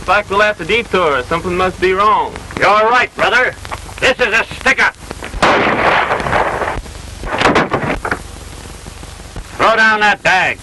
Looks like we'll have to detour. Something must be wrong. You're right, brother. This is a sticker. Throw down that bag.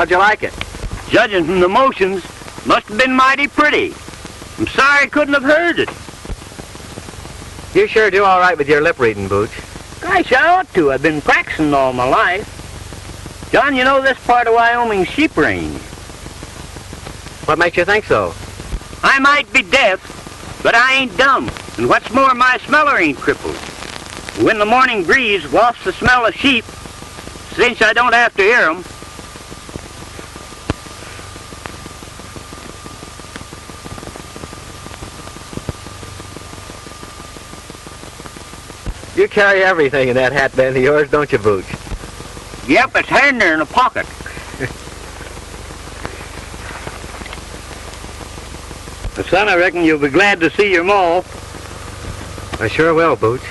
How'd you like it? Judging from the motions, must have been mighty pretty. I'm sorry I couldn't have heard it. You sure do all right with your lip reading, Bootch. Gosh, I ought to. I've been practicing all my life. John, you know this part of Wyoming's sheep range. What makes you think so? I might be deaf, but I ain't dumb. And what's more, my smeller ain't crippled. When the morning breeze wafts the smell of sheep, since I don't have to hear 'em, you carry everything in that hat band of yours, don't you, Bootch? yep, it's handy in a pocket. Son, I reckon you'll be glad to see your ma. I sure will, Bootch.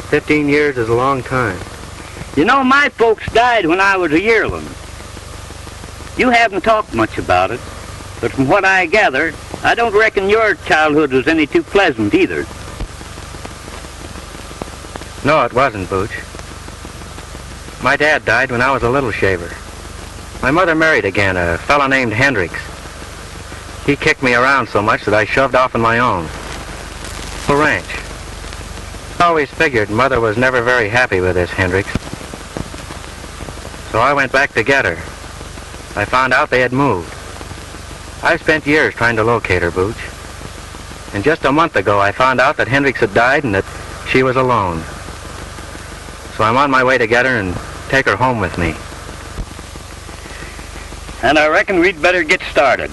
15 years is a long time. You know, my folks died when I was a yearling. You haven't talked much about it, but from what I gather, I don't reckon your childhood was any too pleasant either. No, it wasn't, Bootch. My dad died when I was a little shaver. My mother married again, a fellow named Hendricks. He kicked me around so much that I shoved off on my own. A ranch. I always figured Mother was never very happy with this Hendricks. So I went back to get her. I found out they had moved. I've spent years trying to locate her, Bootch. And just a month ago, I found out that Hendricks had died and that she was alone. So I'm on my way to get her and take her home with me. And I reckon we'd better get started.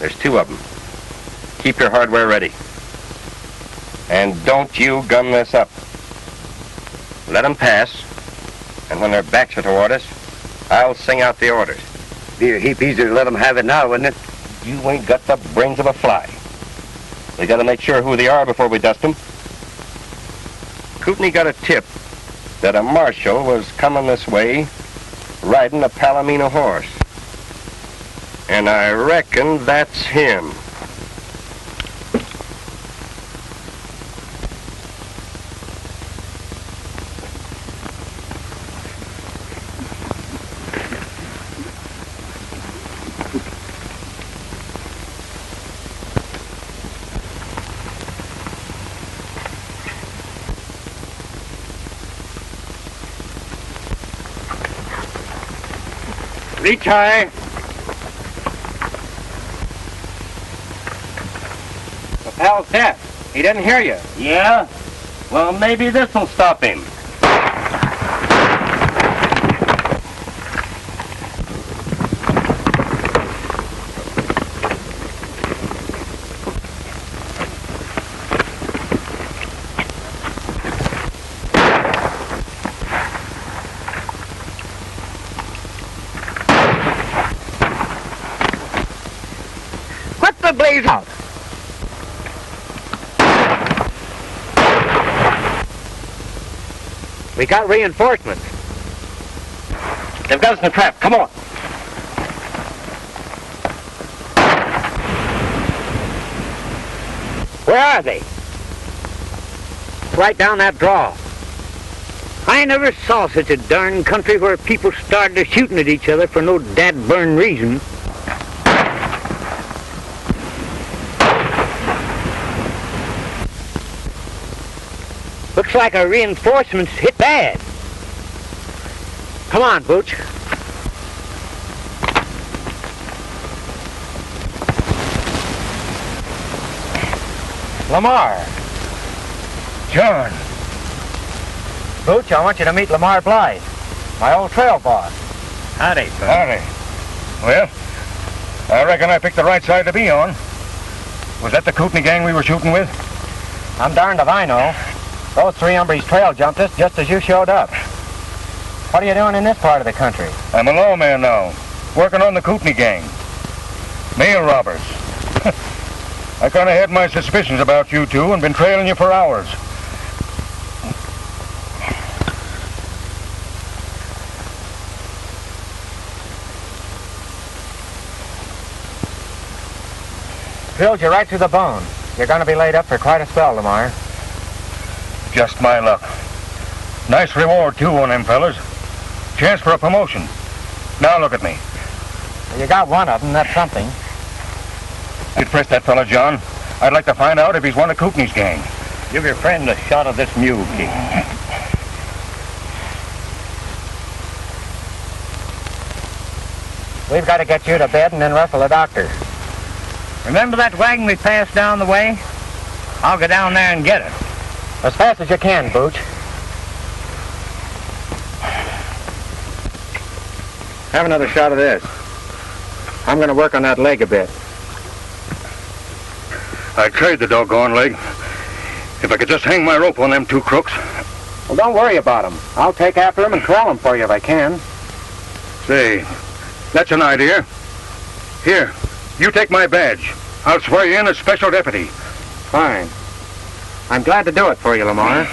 There's two of them. Keep your hardware ready. And don't you gum this up. Let them pass, and when their backs are toward us, I'll sing out the orders. Be a heap easier to let them have it now, wouldn't it? You ain't got the brains of a fly. We gotta make sure who they are before we dust them. Kootney got a tip that a marshal was coming this way riding a Palomino horse. And I reckon that's him. Reach high. The pal's deaf. He didn't hear you. Yeah? Well, maybe this'll stop him. Blaze out. We got reinforcements. They've got us in a trap. Come on. Where are they? Right down that draw. I never saw such a darn country where people started shooting at each other for no dad-burn reason. Looks like our reinforcements hit bad. Come on, Bootch. Lamar. John. Bootch, I want you to meet Lamar Bly, my old trail boss. Howdy, son. Howdy. Well, I reckon I picked the right side to be on. Was that the Kootney gang we were shooting with? I'm darned if I know. Those three hombres trail jumped us just as you showed up. What are you doing in this part of the country? I'm a lawman now, working on the Kootney gang. Mail robbers. I kind of had my suspicions about you two and been trailing you for hours. Drilled you right through the bone. You're going to be laid up for quite a spell, Lamar. Just my luck. Nice reward, too, on them fellas. Chance for a promotion. Now look at me. Well, you got one of them, that's something. You'd press that fella, John. I'd like to find out if he's one of Kootney's gang. Give your friend a shot of this mule, King. We've got to get you to bed and then rustle the doctor. Remember that wagon we passed down the way? I'll go down there and get it. As fast as you can, Bootch. Have another shot of this. I'm going to work on that leg a bit. I'd trade the doggone leg. If I could just hang my rope on them two crooks. Well, don't worry about them. I'll take after them and corral them for you if I can. Say, that's an idea. Here, you take my badge. I'll swear you in as special deputy. Fine. I'm glad to do it for you, Lamar.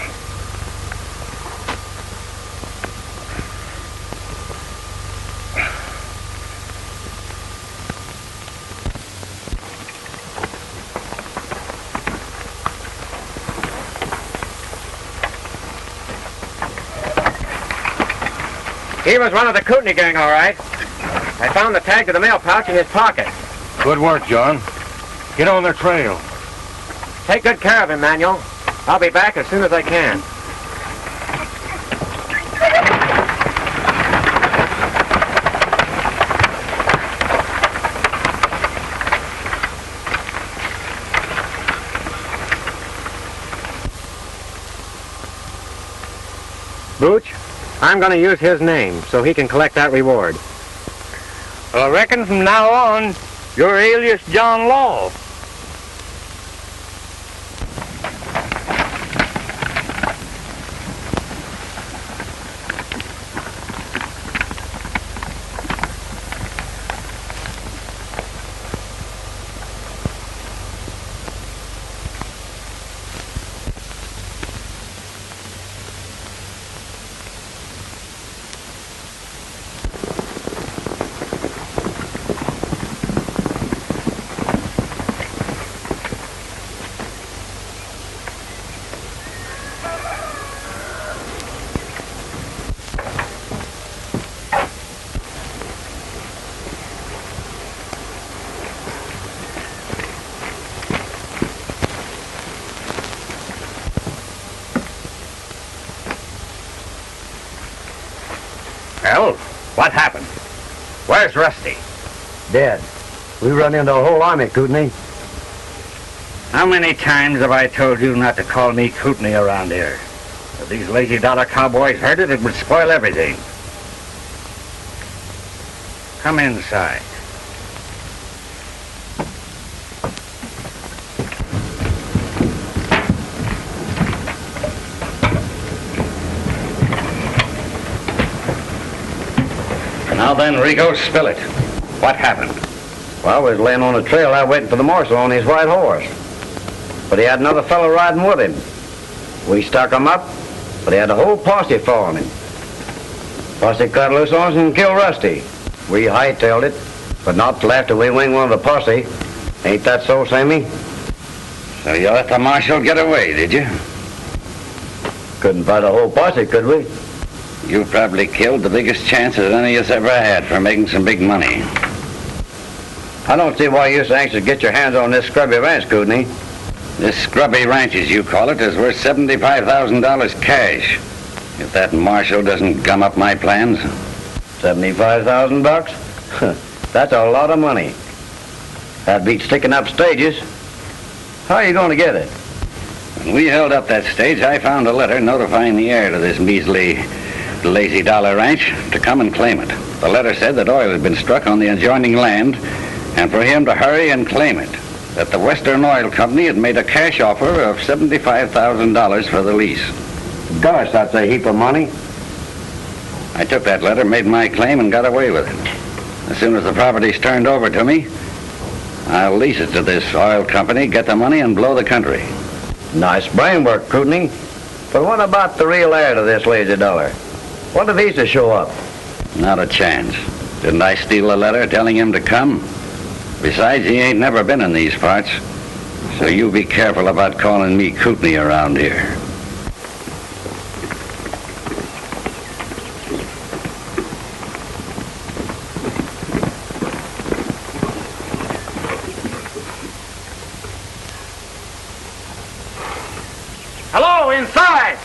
He was one of the Kootney gang, all right. I found the tag to the mail pouch in his pocket. Good work, John. Get on their trail. Take good care of him, Manuel. I'll be back as soon as I can. Bootch, I'm going to use his name so he can collect that reward. Well, I reckon from now on, you're Alias John Law. Well, what happened? Where's Rusty? Dead. We run into a whole army, Kootney. How many times have I told you not to call me Kootney around here? If these lazy dollar cowboys heard it, it would spoil everything. Come inside. Now then, Rico, spill it. What happened? Well, I was laying on the trail out waiting for the marshal on his white horse. But he had another fellow riding with him. We stuck him up, but he had a whole posse following him. Posse cut loose on us and killed Rusty. We hightailed it, but not till after we winged one of the posse. Ain't that so, Sammy? So you let the marshal get away, did you? Couldn't fight a whole posse, could we? You probably killed the biggest chance that any of us ever had for making some big money. I don't see why you're so anxious to get your hands on this scrubby ranch, Kootney. This scrubby ranch, as you call it, is worth $75,000 cash. If that marshal doesn't gum up my plans. $75,000? That's a lot of money. That beats sticking up stages. How are you going to get it? When we held up that stage, I found a letter notifying the heir to this measly, lazy dollar ranch to come and claim it. The letter said that oil had been struck on the adjoining land and for him to hurry and claim it. That the Western Oil Company had made a cash offer of $75,000 for the lease. Gosh, that's a heap of money. I took that letter, made my claim, and got away with it. As soon as the property's turned over to me, I'll lease it to this oil company, get the money, and blow the country. Nice brain work, Kootney. But what about the real heir to this lazy dollar? What if he's to show up? Not a chance. Didn't I steal a letter telling him to come? Besides, he ain't never been in these parts. So you be careful about calling me Kootney around here. Hello, inside!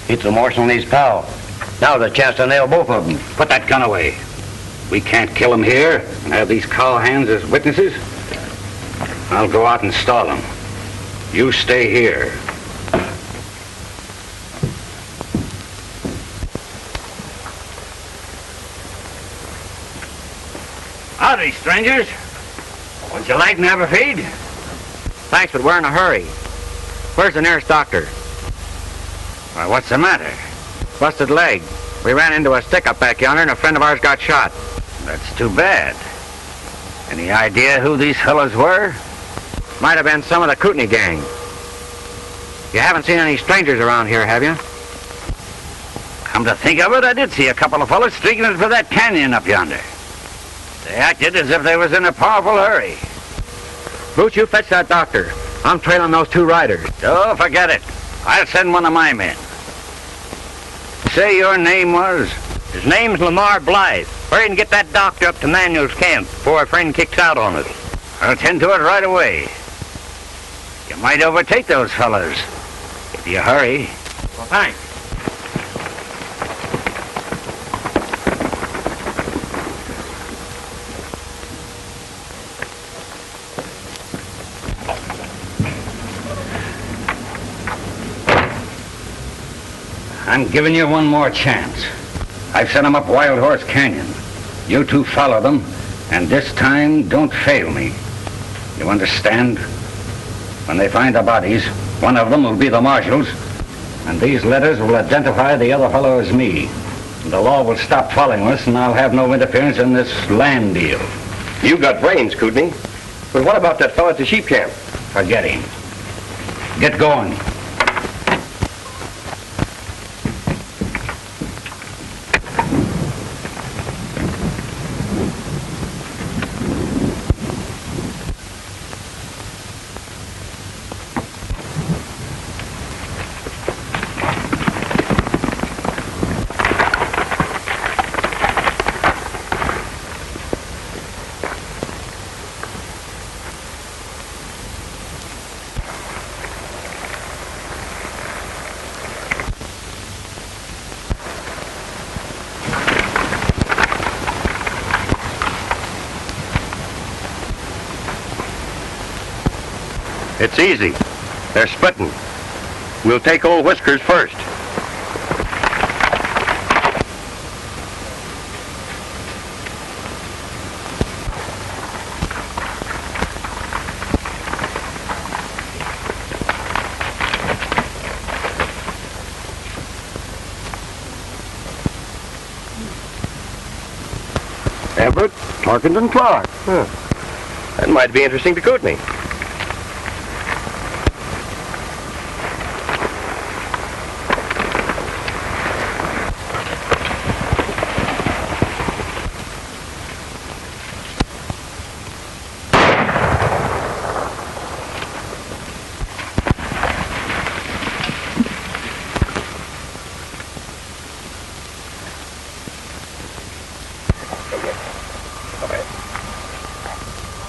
It's the marshal and his pal. Now's a chance to nail both of them. Put that gun away. We can't kill him here and have these cowhands as witnesses. I'll go out and stall him. You stay here. Howdy, strangers. Would you like to have a feed? Thanks, but we're in a hurry. Where's the nearest doctor? Why, what's the matter? Busted leg. We ran into a stick-up back yonder, and a friend of ours got shot. That's too bad. Any idea who these fellows were? Might have been some of the Kootney gang. You haven't seen any strangers around here, have you? Come to think of it, I did see a couple of fellows streaking it for that canyon up yonder. They acted as if they was in a powerful hurry. Bootch, you fetch that doctor. I'm trailing those two riders. Oh, forget it. I'll send one of my men. Say your name was? His name's Lamar Bly. Hurry and get that doctor up to Manuel's camp before our friend kicks out on us. I'll tend to it right away. You might overtake those fellows if you hurry. Well, thanks. I'm giving you one more chance. I've sent them up Wild Horse Canyon. You two follow them, and this time don't fail me. You understand? When they find the bodies, one of them will be the marshal's, and these letters will identify the other fellow as me. The law will stop following us, and I'll have no interference in this land deal. You got brains, Kootney. But what about that fellow at the sheep camp? Forget him. Get going. It's easy. They're splitting. We'll take old Whiskers first. Everett Tarkington Clark. Huh. That might be interesting to Kootney.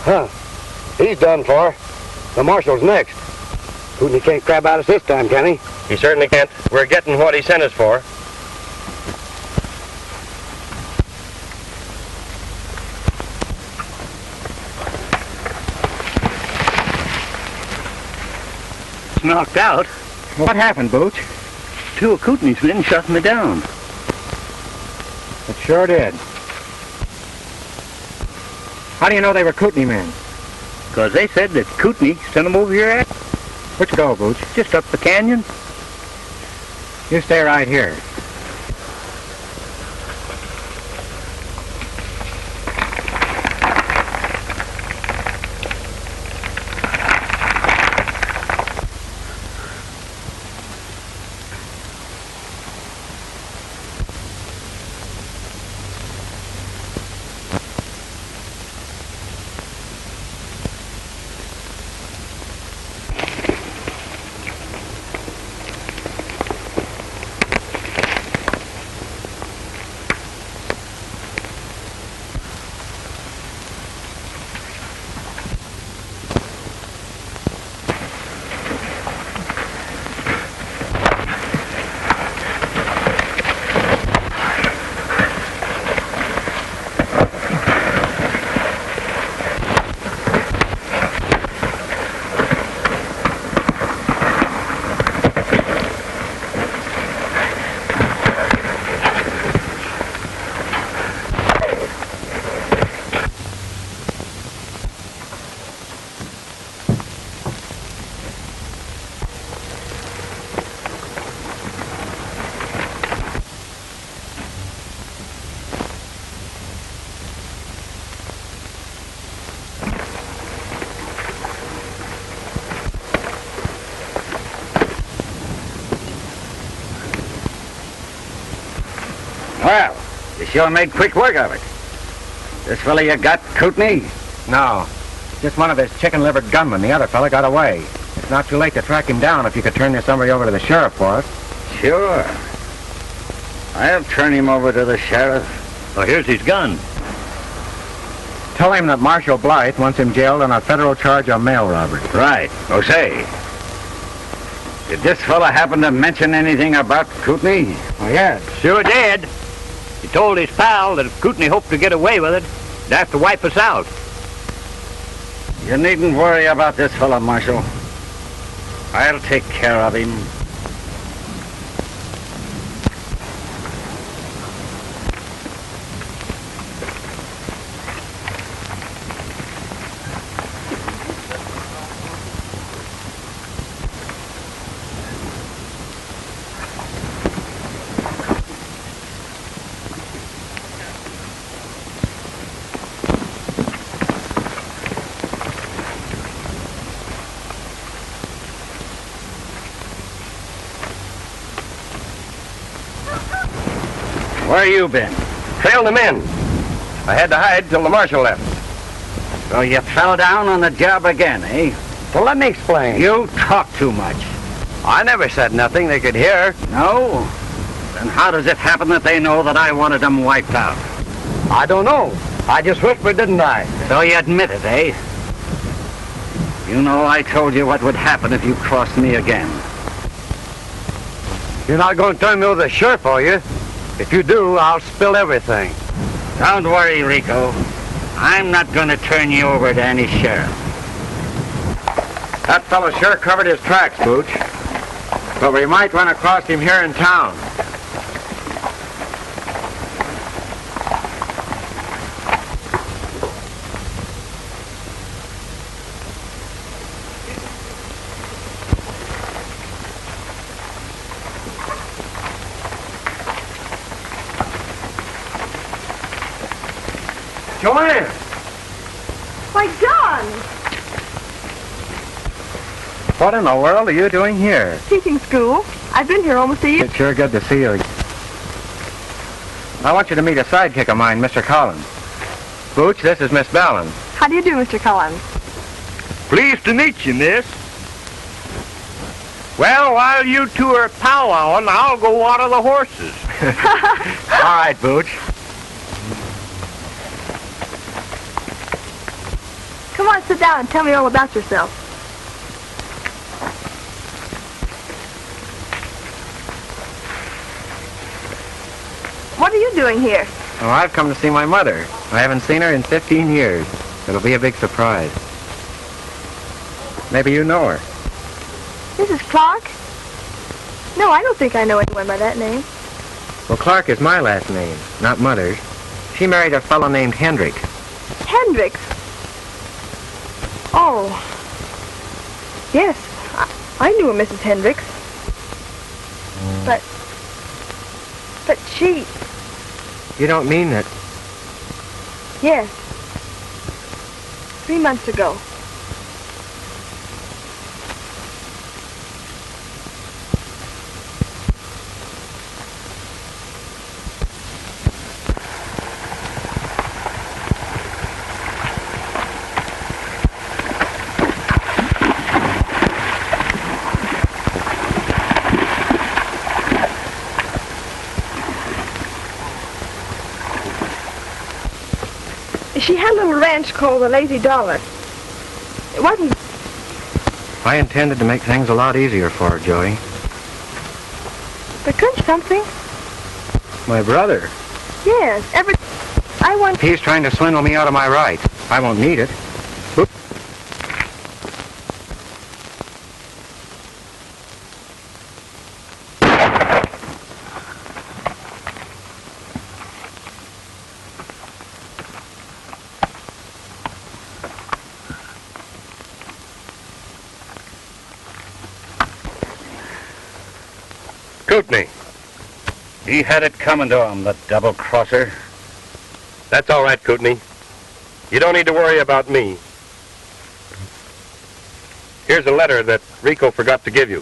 Huh. He's done for. The marshal's next. Kootney can't crab out us this time, can he? He certainly can't. We're getting what he sent us for. It's knocked out. What happened, Bootch? Two of Kootney's men shot me down. It sure did. How do you know they were Kootney men? Because they said that Kootney sent them over here at... Which go, Bootch? Just up the canyon. You stay right here. Well, you sure made quick work of it. This fella you got, Kootney? No. Just one of his chicken-livered gunmen. The other fella got away. It's not too late to track him down if you could turn this somebody over to the sheriff for us. Sure. I'll turn him over to the sheriff. Oh, here's his gun. Tell him that Marshal Bly wants him jailed on a federal charge of mail robbery. Right. Oh, say, did this fella happen to mention anything about Kootney? Oh, yes. Sure did. He told his pal that if Kootney hoped to get away with it, he'd have to wipe us out. You needn't worry about this fella, Marshal. I'll take care of him. Where you been? Trailed him in. I had to hide till the marshal left. So you fell down on the job again, eh? Well, let me explain. You talk too much. I never said nothing they could hear. No? Then how does it happen that they know that I wanted them wiped out? I don't know. I just whispered, didn't I? So you admit it, eh? You know I told you what would happen if you crossed me again. You're not going to turn me over the sheriff, are you? If you do, I'll spill everything. Don't worry, Rico. I'm not going to turn you over to any sheriff. That fellow sure covered his tracks, Bootch. But we might run across him here in town. Joanne! Why, John! What in the world are you doing here? Teaching school. I've been here almost a year. It's sure good to see you. I want you to meet a sidekick of mine, Mr. Collins. Bootch, this is Miss Vallon. How do you do, Mr. Collins? Pleased to meet you, miss. Well, while you two are powwowing, I'll go water the horses. All right, Bootch. Come on, sit down and tell me all about yourself. What are you doing here? Oh, I've come to see my mother. I haven't seen her in 15 years. It'll be a big surprise. Maybe you know her. Mrs. Clark? No, I don't think I know anyone by that name. Well, Clark is my last name, not Mother's. She married a fellow named Hendricks. Hendricks? Oh. Yes, I knew a Mrs. Hendricks. But she... You don't mean that... Yes. 3 months ago. She had a little ranch called the Lazy Dollar. It wasn't... I intended to make things a lot easier for her, Joey. But couldn't something? My brother. Yes, Everett... I want... He's trying to swindle me out of my right. I won't need it. Oop. Kootney. He had it coming to him, the double-crosser. That's all right, Kootney. You don't need to worry about me. Here's a letter that Rico forgot to give you.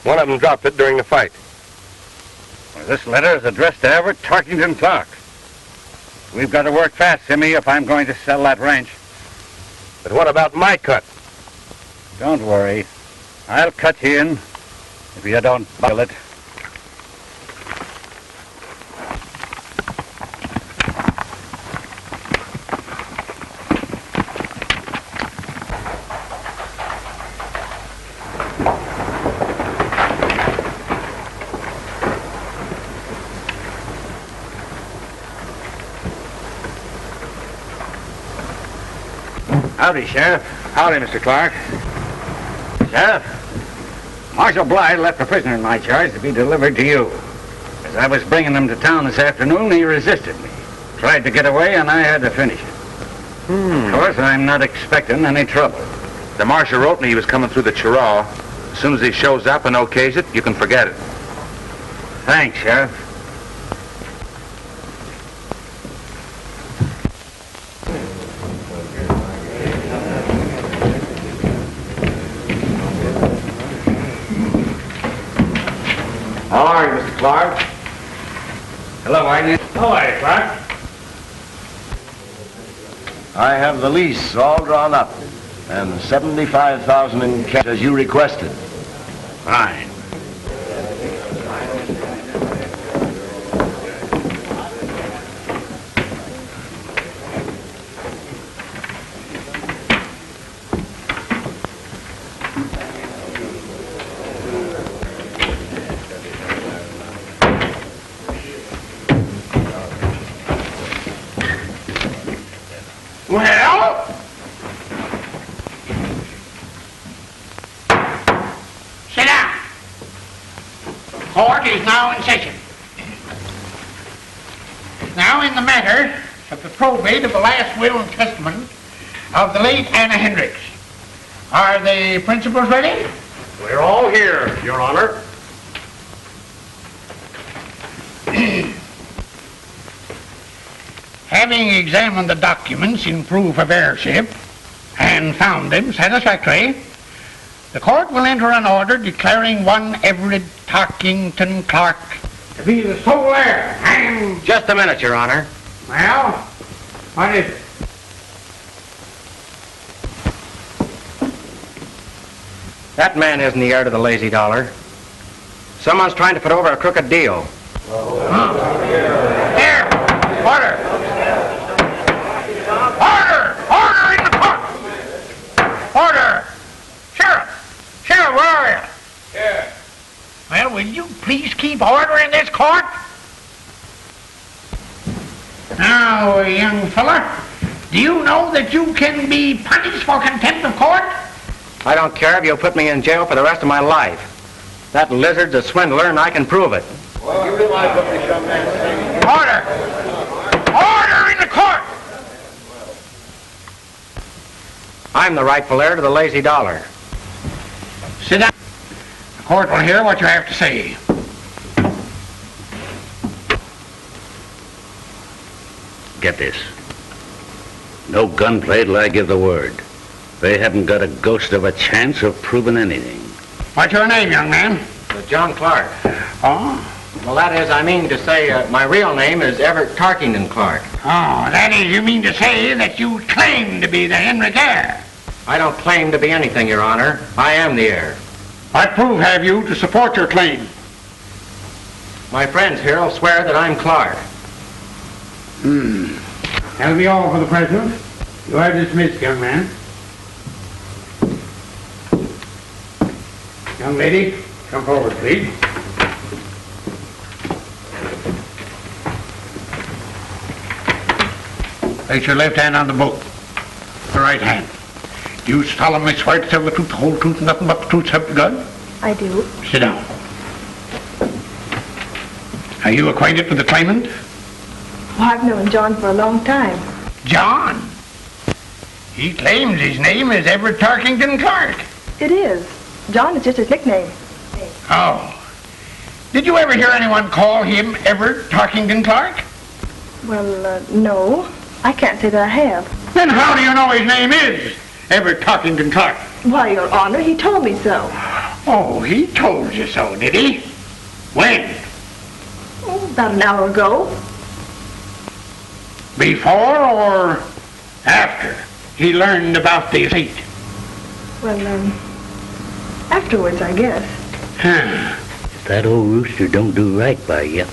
One of them dropped it during the fight. Well, this letter is addressed to Everett Tarkington Clark. We've got to work fast, Simmy, if I'm going to sell that ranch. But what about my cut? Don't worry. I'll cut you in if you don't buy it. Howdy, Sheriff. Howdy, Mr. Clark. Sheriff, Marshal Bly left a prisoner in my charge to be delivered to you. As I was bringing him to town this afternoon, he resisted me. Tried to get away, and I had to finish it. Of course, I'm not expecting any trouble. The marshal wrote me he was coming through the Chiraw. As soon as he shows up and okays it, you can forget it. Thanks, Sheriff. How are you, Mr. Clark? Hello, Agnes. Hello, Clark. I have the lease all drawn up, and 75,000 in cash as you requested. Fine. Well? Sit down. Court is now in session. Now in the matter of the probate of the last will and testament of the late Anna Hendricks. Are the principals ready? We're all here, Your Honor. Having examined the documents in proof of heirship and found them satisfactory, the court will enter an order declaring one Everett Tarkington Clark to be the sole heir and... Just a minute, Your Honor. Well, what is it? That man isn't the heir to the lazy dollar. Someone's trying to put over a crooked deal. Here! Order! Order in the court! Order! Sheriff! Sheriff, where are you? Here. Well, will you please keep order in this court? Now, young fella, do you know that you can be punished for contempt of court? I don't care if you'll put me in jail for the rest of my life. That lizard's a swindler, and I can prove it. You realize what this young man is saying? Order! Order in the court! I'm the rightful heir to the lazy dollar. Sit down. The court will hear what you have to say. Get this. No gunplay till I give the word. They haven't got a ghost of a chance of proving anything. What's your name, young man? John Clark. Oh? Well, that is, I mean to say, my real name is Everett Tarkington Clark. Oh, that is, you mean to say that you claim to be the Henrik heir? I don't claim to be anything, Your Honor. I am the heir. What proof have you to support your claim? My friends here will swear that I'm Clark. That'll be all for the present. You are dismissed, young man. Young lady, come forward, please. Place your left hand on the book. The right hand. Do you solemnly swear to tell the truth, the whole truth, and nothing but the truth, so help you God? I do. Sit down. Are you acquainted with the claimant? Well, I've known John for a long time. John. He claims his name is Everett Tarkington Clark. It is. John is just his nickname. Oh. Did you ever hear anyone call him Everett Tarkington Clark? Well, no. I can't say that I have. Then how do you know his name is Everett Tarkington Clark? Why, Your Honor, he told me so. Oh, he told you so, did he? When? Oh, about an hour ago. Before or after he learned about the estate? Well, afterwards, I guess. If that old rooster don't do right by you,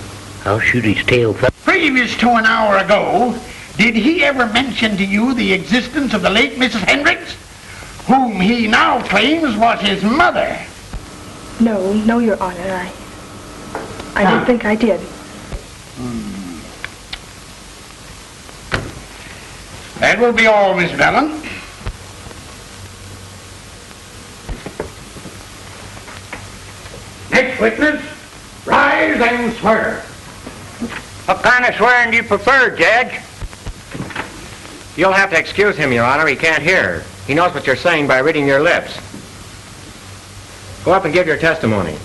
I'll shoot his tail. Previous to an hour ago, did he ever mention to you the existence of the late Mrs. Hendricks, whom he now claims was his mother? No, Your Honor, I don't think I did. That will be all, Miss Vallon. Next witness, rise and swear. What kind of swearing do you prefer, Judge? You'll have to excuse him, Your Honor. He can't hear. He knows what you're saying by reading your lips. Go up and give your testimony.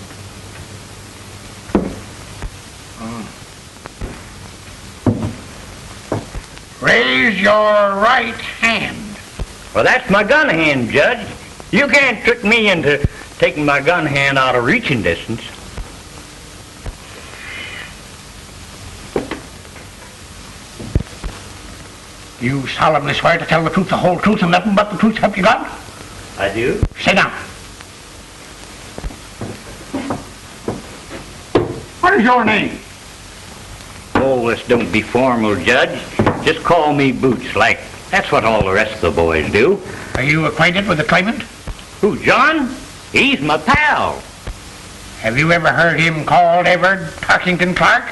Raise your right hand. Well, that's my gun hand, Judge. You can't trick me into taking my gun hand out of reaching distance. You solemnly swear to tell the truth, the whole truth, and nothing but the truth, help you God? I do. Sit down. What is your name? Oh, this don't be formal, Judge. Just call me Bootch, like that's what all the rest of the boys do. Are you acquainted with the claimant? Who, John? He's my pal. Have you ever heard him called Everett Tarkington Clark?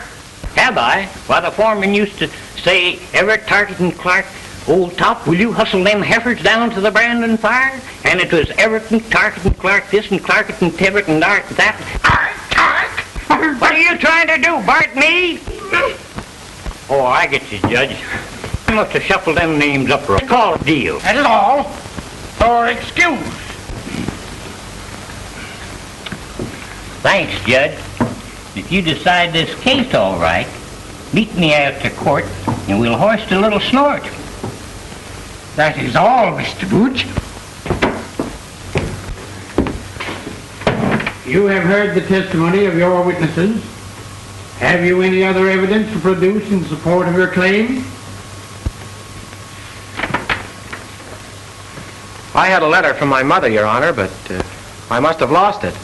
Have I? Why, the foreman used to say, Everett Tarkington Clark, old top, will you hustle them heifers down to the branding fire? And it was Everett and Tarkington Clark this and Clark and Tibbet and Dart that. What are you trying to do, Bart, me? Oh, I get you, Judge. I must have shuffled them names up right. Call it deal. That is all. Or excuse. Thanks, Judge. If you decide this case all right, meet me out to court and we'll hoist a little snort. That is all, Mr. Bootch. You have heard the testimony of your witnesses. Have you any other evidence to produce in support of your claim? I had a letter from my mother, Your Honor, but I must have lost it.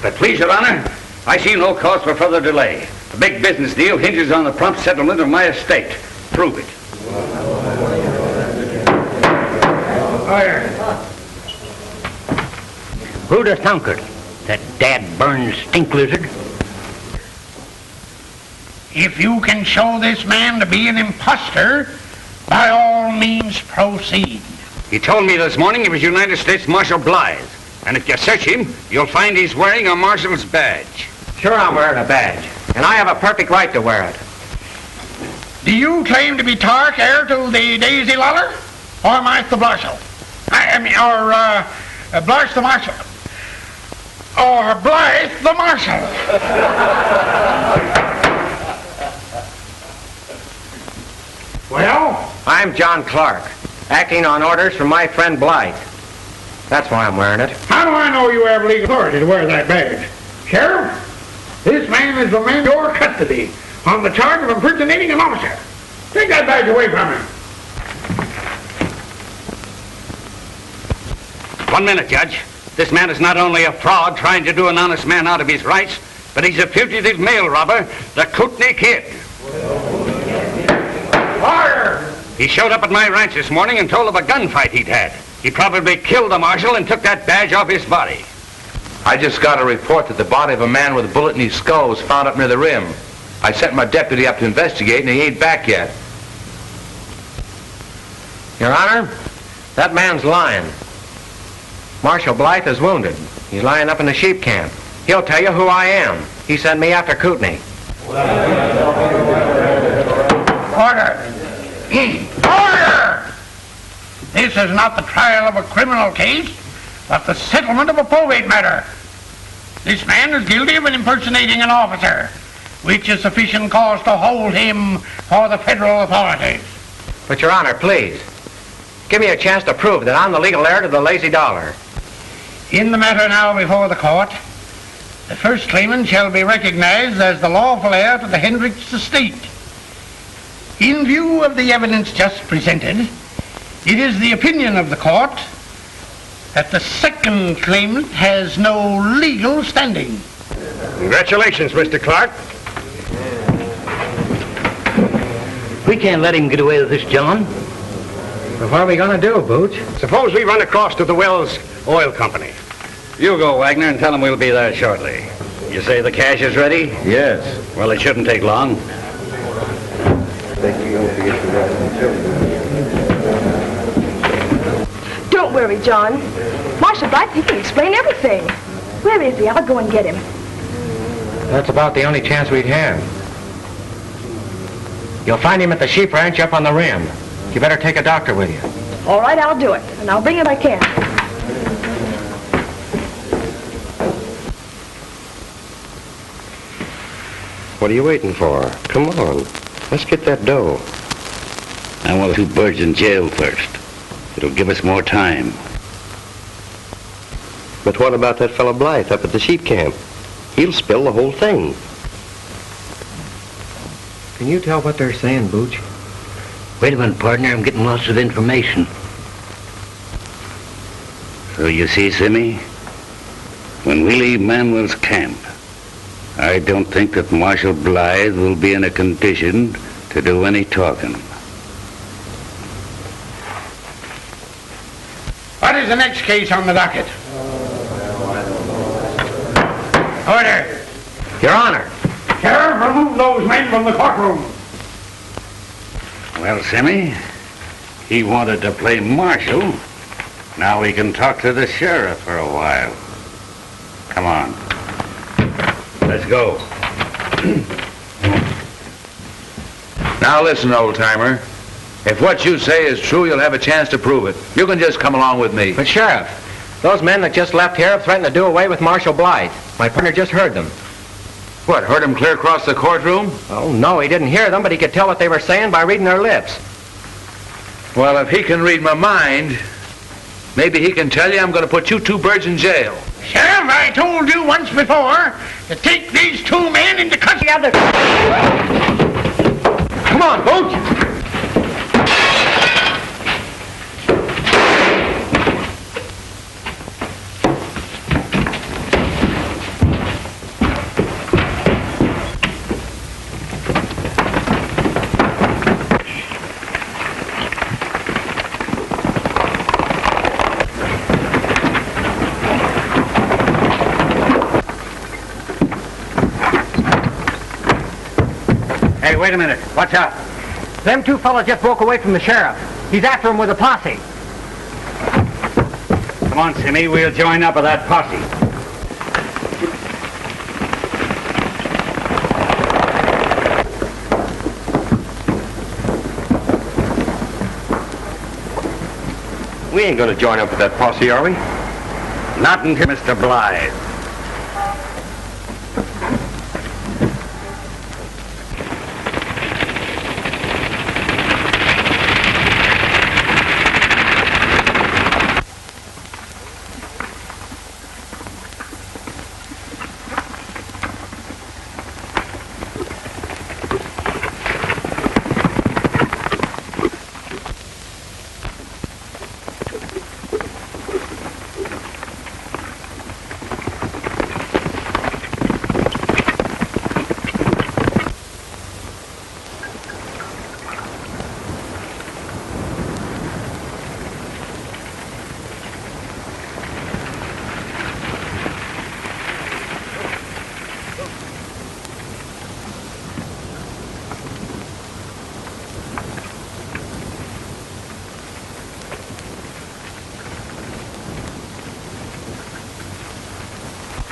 But please, Your Honor, I see no cause for further delay. A big business deal hinges on the prompt settlement of my estate. Prove it. Bruder Thunkard, that dad-burned stink lizard. If you can show this man to be an imposter, by all means proceed. He told me this morning he was United States Marshal Bly's. And if you search him, you'll find he's wearing a marshal's badge. Sure, I'm wearing a badge. And I have a perfect right to wear it. Do you claim to be Tark, heir to the Daisy Luller? Or Martha the Marshal? Blythe the Marshal? Or Blythe the Marshal? Well? I'm John Clark, acting on orders from my friend Bly. That's why I'm wearing it. How do I know you have legal authority to wear that badge? Sheriff, this man is a man in your custody on the charge of impersonating an officer. Take that badge away from him. 1 minute, Judge. This man is not only a fraud trying to do an honest man out of his rights, but he's a fugitive mail robber, the Kootney Kid. Fire! He showed up at my ranch this morning and told of a gunfight he'd had. He probably killed the marshal and took that badge off his body. I just got a report that the body of a man with a bullet in his skull was found up near the rim. I sent my deputy up to investigate, and he ain't back yet. Your Honor, that man's lying. Marshal Bly is wounded. He's lying up in the sheep camp. He'll tell you who I am. He sent me after Kootney. Order! Order! This is not the trial of a criminal case, but the settlement of a probate matter. This man is guilty of impersonating an officer, which is sufficient cause to hold him for the federal authorities. But, Your Honor, please, give me a chance to prove that I'm the legal heir to the lazy dollar. In the matter now before the court, the first claimant shall be recognized as the lawful heir to the Hendricks estate. In view of the evidence just presented, it is the opinion of the court that the second claimant has no legal standing. Congratulations, Mr. Clark. We can't let him get away with this, John. But what are we going to do, Bootch? Suppose we run across to the Wells Oil Company. You go, Wagner, and tell him we'll be there shortly. You say the cash is ready? Yes. Well, it shouldn't take long. Don't worry, John. Marshal Bly, he can explain everything. Where is he? I'll go and get him. That's about the only chance we'd have. You'll find him at the sheep ranch up on the rim. You better take a doctor with you. All right, I'll do it, and I'll bring it if I can. What are you waiting for? Come on. Let's get that dough. I want 2 birds in jail first. It'll give us more time. But what about that fellow Blythe up at the sheep camp? He'll spill the whole thing. Can you tell what they're saying, Bootch? Wait a minute, partner. I'm getting lots of information. So you see, Simmy, when we leave Manuel's camp, I don't think that Marshal Bly will be in a condition to do any talking. What is the next case on the docket? Order. Your Honor. Sheriff, remove those men from the courtroom. Well, Simmy, he wanted to play marshal. Now we can talk to the sheriff for a while. Come on. Let's go. Now listen, old-timer. If what you say is true, you'll have a chance to prove it. You can just come along with me. But, Sheriff, those men that just left here have threatened to do away with Marshal Bly. My partner just heard them. What, heard him clear across the courtroom? Oh, no, he didn't hear them, but he could tell what they were saying by reading their lips. Well, if he can read my mind, maybe he can tell you I'm going to put you two birds in jail. Sheriff, I told you once before to take these two men into custody. Come on, Bootch! Hey, wait a minute. Watch out. Them two fellas just broke away from the sheriff. He's after him with a posse. Come on, Simmy. We'll join up with that posse. We ain't gonna join up with that posse, are we? Not until Mr. Bly.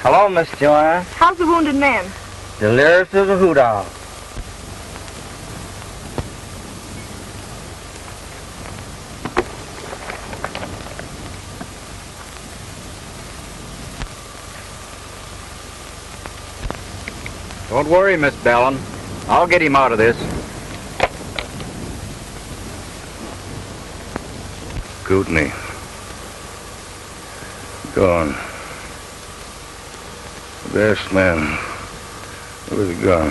Hello, Miss Joanne. How's the wounded man? Delirious as a hoot owl. Don't worry, Miss Vallon. I'll get him out of this. Kootney. Gone. Best man with a gun.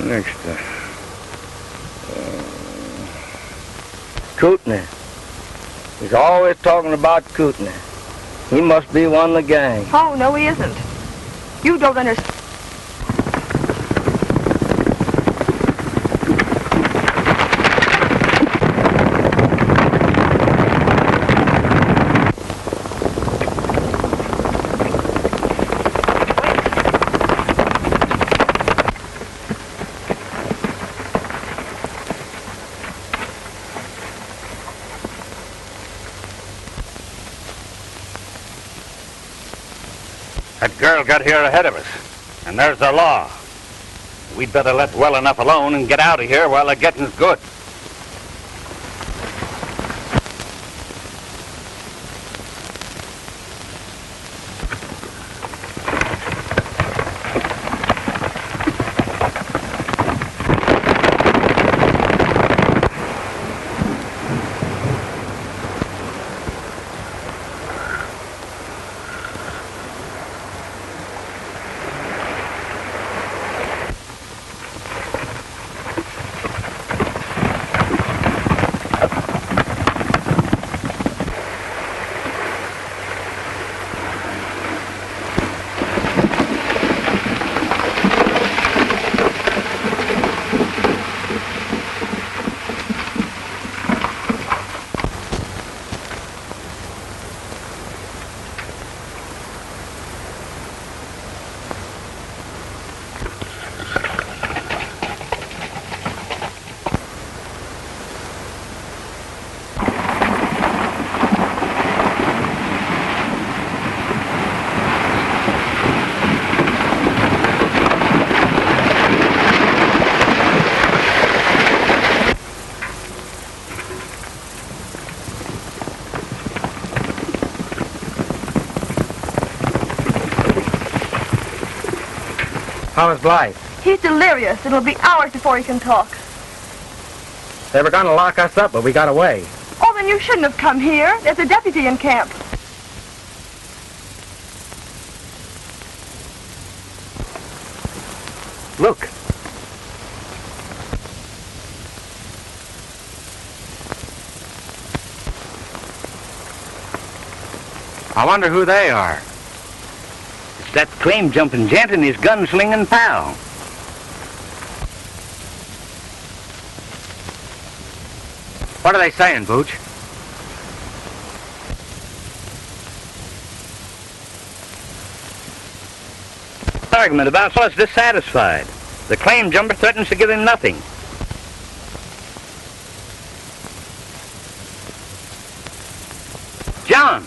Next time. Kootney. He's always talking about Kootney. He must be one of the gang. Oh, no, he isn't. You don't understand. That girl got here ahead of us, and there's the law. We'd better let well enough alone and get out of here while the getting's good. How is Bly? He's delirious. It'll be hours before he can talk. They were going to lock us up, but we got away. Oh, then you shouldn't have come here. There's a deputy in camp. Look. I wonder who they are. It's that claim-jumping gent and his gun-slinging pal. What are they saying, Bootch? Argument about fellas dissatisfied. The claim-jumper threatens to give him nothing. John,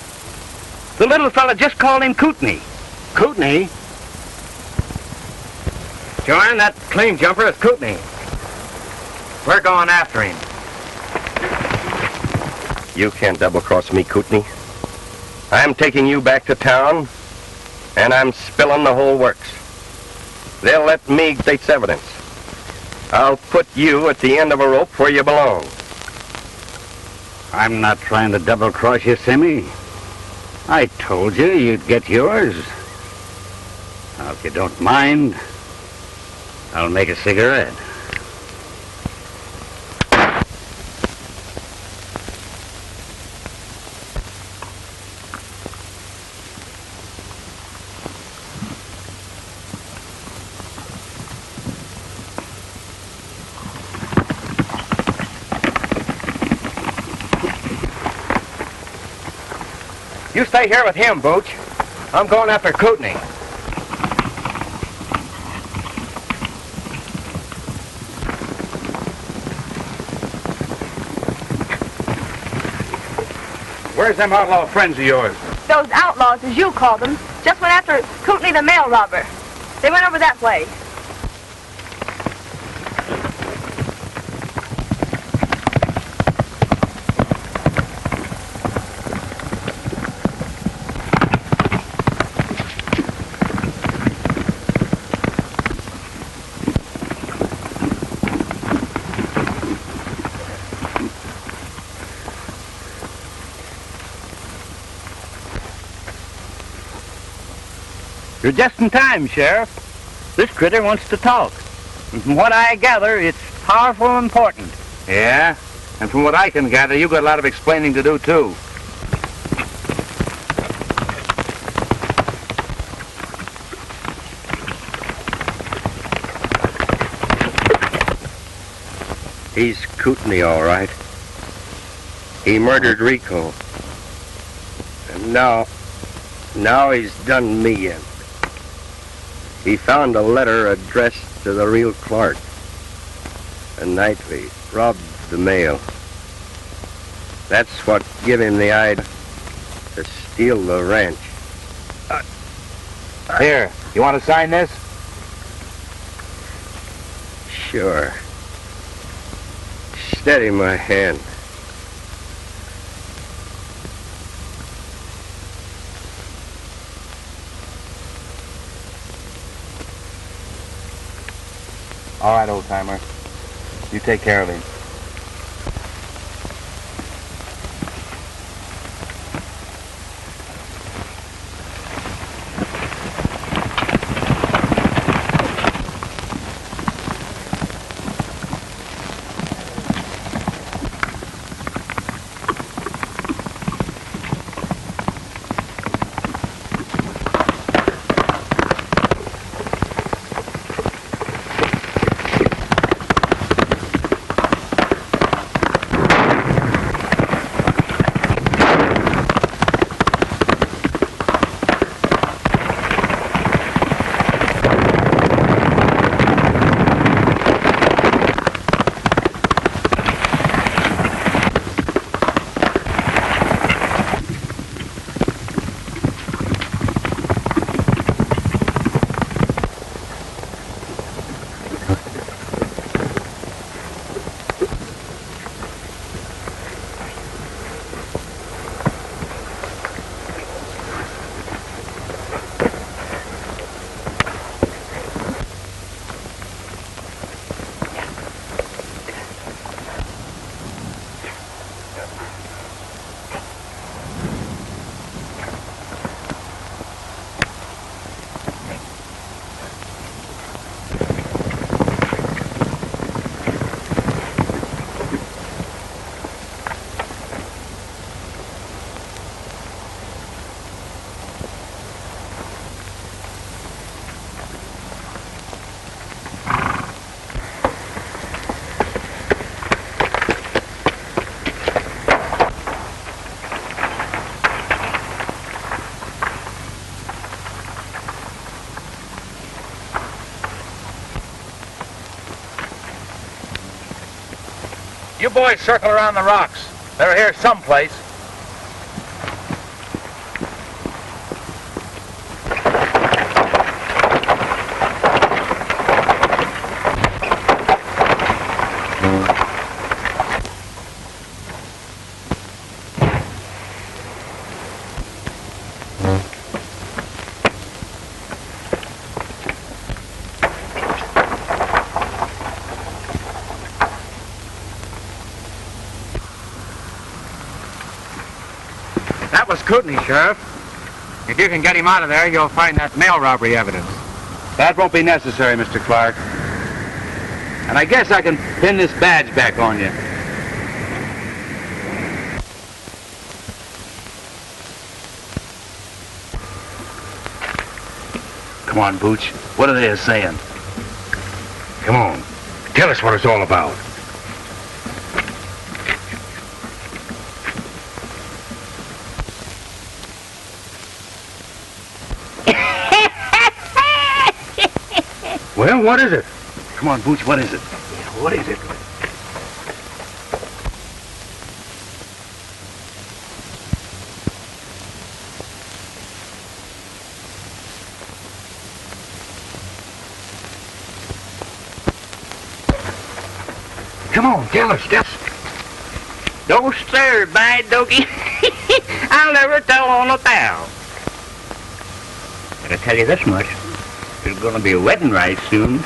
the little fella just called him Kootney. Kootney? Joanne, that claim jumper is Kootney. We're going after him. You can't double-cross me, Kootney. I'm taking you back to town, and I'm spilling the whole works. They'll let me take evidence. I'll put you at the end of a rope where you belong. I'm not trying to double-cross you, Simmy. I told you you'd get yours. Now, if you don't mind, I'll make a cigarette. You stay here with him, Bootch. I'm going after Kootney. Where's them outlaw friends of yours? Those outlaws, as you call them, just went after Kootney the mail robber. They went over that way. You're just in time, Sheriff. This critter wants to talk. And from what I gather, it's powerful important. Yeah? And from what I can gather, you got a lot of explaining to do, too. He's Kootney, all right. He murdered Rico. And now he's done me in. He found a letter addressed to the real Clark. And nightly robbed the mail. That's what give him the idea to steal the ranch. Here, you want to sign this? Sure. Steady my hand. All right, old-timer. You take care of him. You boys circle around the rocks. They're here someplace. That was Kootney, Sheriff. If you can get him out of there, you'll find that mail robbery evidence. That won't be necessary, Mr. Clark. And I guess I can pin this badge back on you. Come on, Bootch. What are they saying? Come on. Tell us what it's all about. Well, what is it? Come on, Bootch, what is it? Yeah, what is it? Come on, tell us. Don't stir, bad doggy. I'll never tell on a pal. But I tell you this much. There's going to be a wedding right soon.